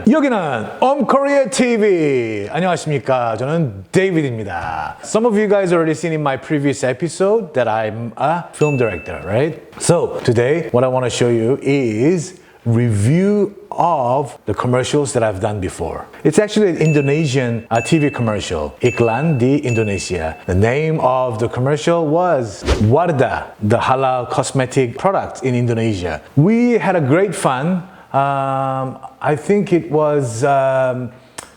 여기는 Korea TV. 안녕하십니까? 저는 데이비드입니다. Some of you guys already seen in my previous episode that I'm a film director, right? So today, what I want to show you is review of the commercials that I've done before. It's actually an Indonesian TV commercial, Iklan di Indonesia. The name of the commercial was Wardah, the halal cosmetic product in Indonesia. We had a great fun. I think it was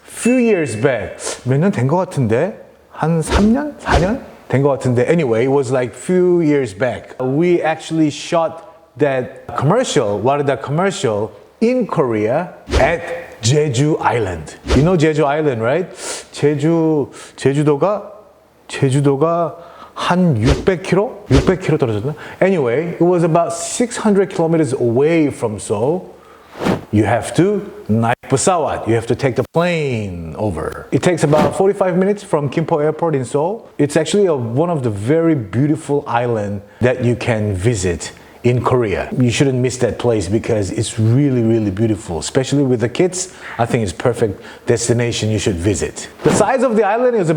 few years back. 몇 년 된 것 같은데? 한 3년? 4년? 된 것 같은데. Anyway, it was like few years back. We actually shot that commercial, Wardah commercial, in Korea at Jeju Island. You know Jeju Island, right? 제주도가 한 600km? 600km 떨어졌나? Anyway, it was about 600 kilometers away from Seoul. You have to naik pesawat. You have to take the plane over. It takes about 45 minutes from Gimpo Airport in Seoul. It's actually one of the very beautiful islands that you can visit in Korea. You shouldn't miss that place because it's really, really beautiful. Especially with the kids, I think it's perfect destination you should visit. The size of the island is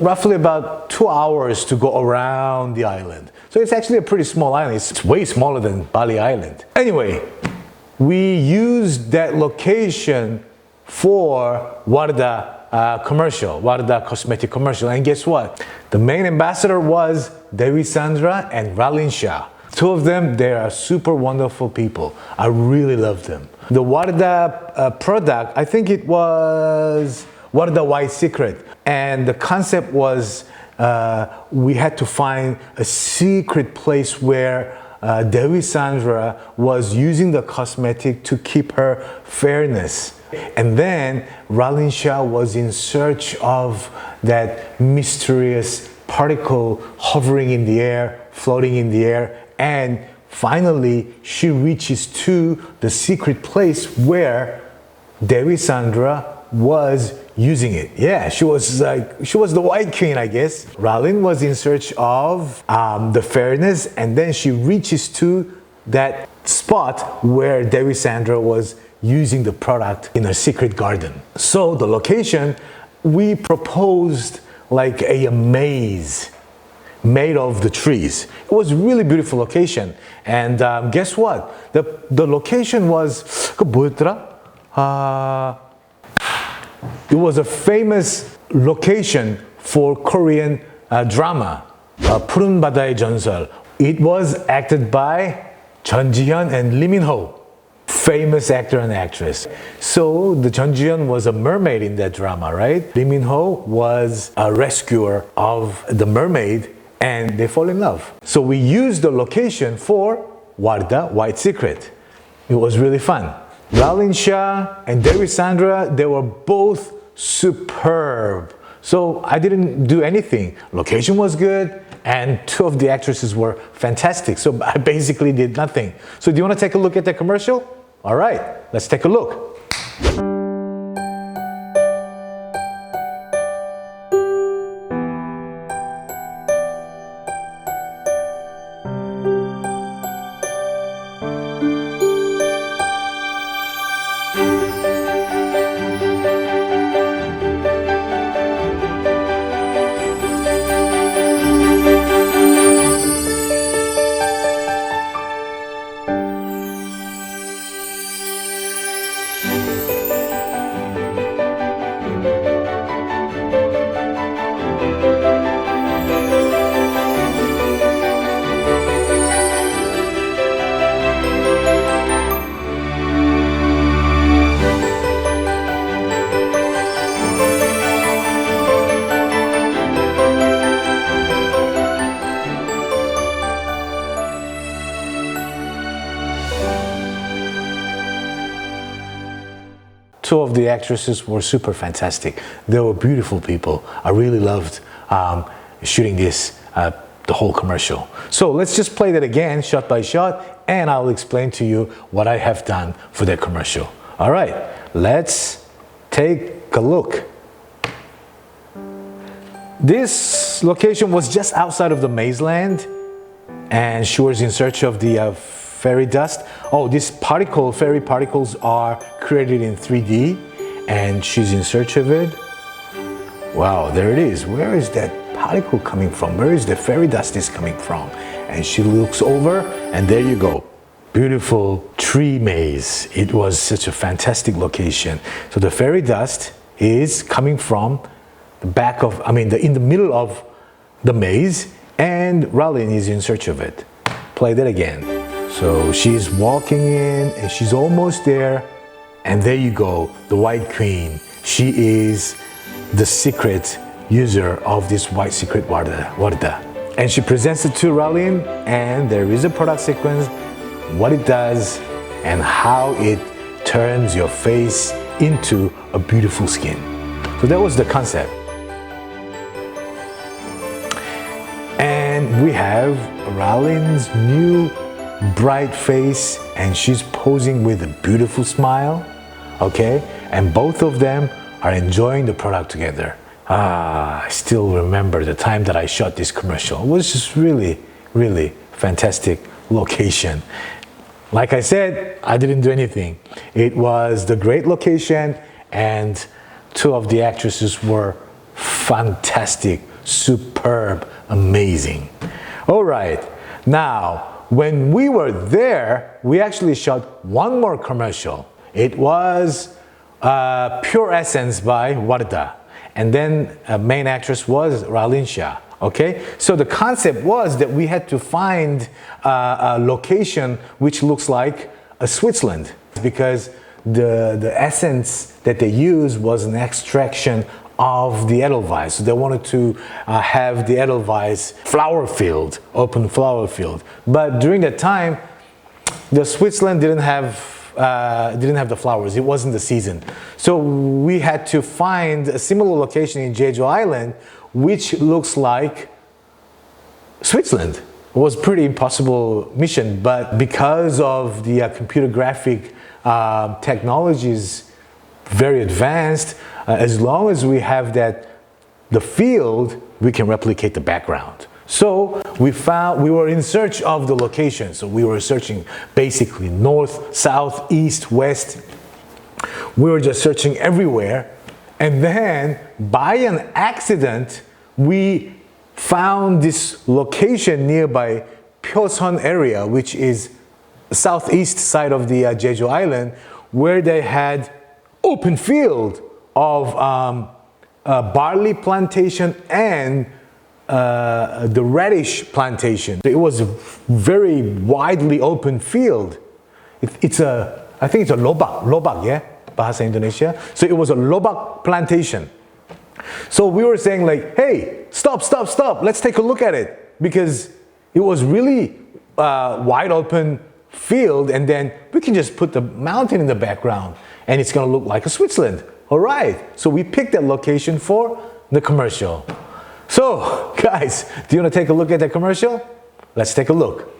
roughly about 2 hours to go around the island. So it's actually a pretty small island. It's way smaller than Bali Island. Anyway, we used that location for Wardah commercial, Wardah cosmetic commercial. And guess what? The main ambassador was Dewi Sandra and Ralin Shah. Two of them, they are super wonderful people. I really love them. The Wardah product, I think it was Wardah White Secret. And the concept was we had to find a secret place where Dewi Sandra was using the cosmetic to keep her fairness. And then Ralin Shah was in search of that mysterious particle hovering in the air, floating in the air, and finally she reaches to the secret place where Dewi Sandra was using it. Yeah, she was the White Queen, I guess. Ralin was in search of the fairness, and then she reaches to that spot where Dewi Sandra was using the product in her secret garden. So the location, we proposed like a maze made of the trees. It was a really beautiful location. And guess what? The location was, 그 뭐였더라? It was a famous location for Korean drama, 푸른 바다의 전설. It was acted by Jeon Ji-hyun and Lee Min-ho, famous actor and actress. So the Jeon Ji-hyun was a mermaid in that drama, right? Lee Min-ho was a rescuer of the mermaid, and they fall in love. So we used the location for Wardah White Secret. It was really fun. Ralin Shah and Dewi Sandra, they were both superb. So I didn't do anything. Location was good, and two of the actresses were fantastic. So I basically did nothing. So do you want to take a look at the commercial? All right, let's take a look. Two of the actresses were super fantastic. They were beautiful people. I really loved shooting this, the whole commercial. So let's just play that again, shot by shot, and I'll explain to you what I have done for that commercial. All right, let's take a look. This location was just outside of the Maze Land, and she was in search of the fairy dust. Oh, these fairy particles are created in 3D, and she's in search of it. Wow, there it is. Where is that particle coming from? Where is the fairy dust is coming from? And she looks over, and there you go. Beautiful tree maze. It was such a fantastic location. So the fairy dust is coming from the back of, in the middle of the maze, and Ralin is in search of it. Play that again. So she's walking in, and she's almost there, and there you go, the White Queen. She is the secret user of this white secret Warda. And she presents it to Ralin, and there is a product sequence, what it does, and how it turns your face into a beautiful skin. So that was the concept. And we have Ralin's new bright face, and she's posing with a beautiful smile, okay? And both of them are enjoying the product together. I still remember the time that I shot this commercial. It was just really, really fantastic location. Like I said, I didn't do anything. It was the great location, and two of the actresses were fantastic, superb, amazing. All right, now, when we were there, we actually shot one more commercial. It was Pure Essence by Warda. And then main actress was Ralin Shah. Okay, so the concept was that we had to find a location which looks like a Switzerland, because the essence that they used was an extraction of the Edelweiss. So they wanted to have the Edelweiss flower field, open flower field. But during that time, the Switzerland didn't have the flowers. It wasn't the season. So we had to find a similar location in Jeju Island, which looks like Switzerland. It was a pretty impossible mission, but because of the computer graphic technologies very advanced, as long as we have the field, we can replicate the background. So we were in search of the location. So we were searching basically north, south, east, west. We were just searching everywhere. And then by an accident, we found this location nearby Pyoseon area, which is the southeast side of the Jeju Island, where they had open field of barley plantation and the radish plantation. It was a very widely open field. I think it's a lobak, yeah? Bahasa Indonesia. So it was a lobak plantation. So we were saying like, hey, stop, let's take a look at it. Because it was really wide open field, and then we can just put the mountain in the background and it's gonna look like a Switzerland. All right, so we picked that location for the commercial. So, guys, do you want to take a look at that commercial? Let's take a look.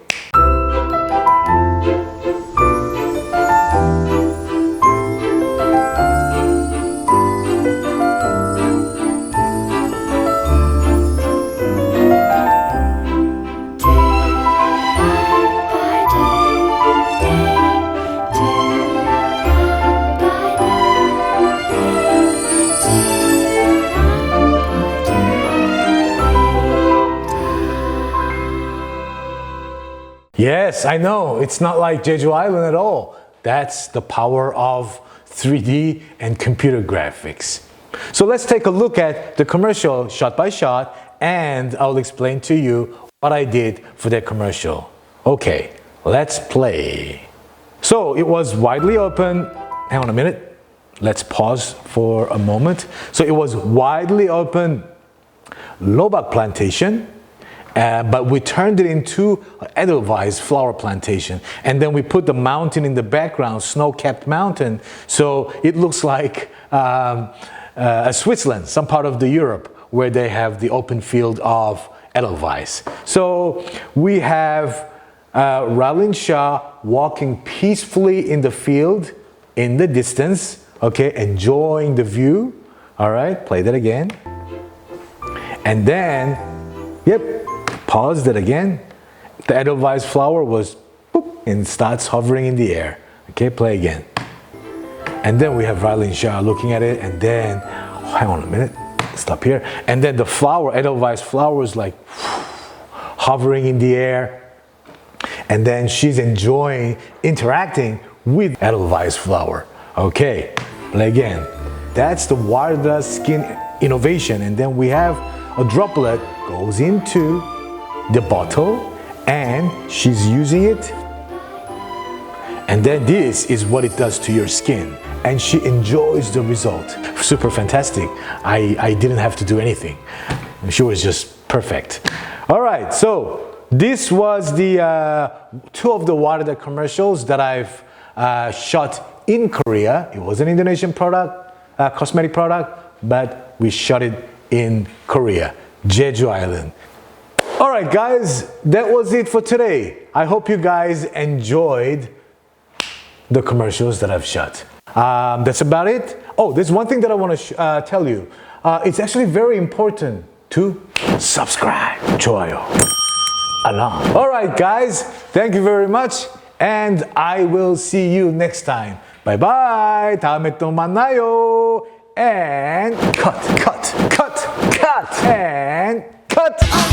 Yes, I know, it's not like Jeju Island at all. That's the power of 3D and computer graphics. So let's take a look at the commercial shot by shot, and I'll explain to you what I did for that commercial. Okay, let's play. So it was widely open. Hang on a minute. Let's pause for a moment. So it was widely open lobak plantation. But we turned it into Edelweiss flower plantation, and then we put the mountain in the background, snow-capped mountain, so it looks like Switzerland, some part of the Europe where they have the open field of Edelweiss. So we have Ralin Shah walking peacefully in the field in the distance, okay, enjoying the view. All right, play that again. And then, yep, paused it again. The Edelweiss flower was boop, and starts hovering in the air. Okay, play again. And then we have Rylan Shaw looking at it, and then, oh, hang on a minute, stop here. And then the flower, Edelweiss flower is like hovering in the air. And then she's enjoying interacting with Edelweiss flower. Okay, play again. That's the Wardah skin innovation. And then we have a droplet goes into the bottle and she's using it. And then this is what it does to your skin. And she enjoys the result. Super fantastic. I didn't have to do anything. She was just perfect. All right, so this was the two of the Wardah commercials that I've shot in Korea. It was an Indonesian product, cosmetic product, but we shot it in Korea, Jeju Island. All right, guys, that was it for today. I hope you guys enjoyed the commercials that I've shot. That's about it. Oh, there's one thing that I want to tell you. It's actually very important to subscribe. 좋아요. 알람. All right, guys. Thank you very much. And I will see you next time. Bye-bye. 다음에 또 만나요. And cut. And cut.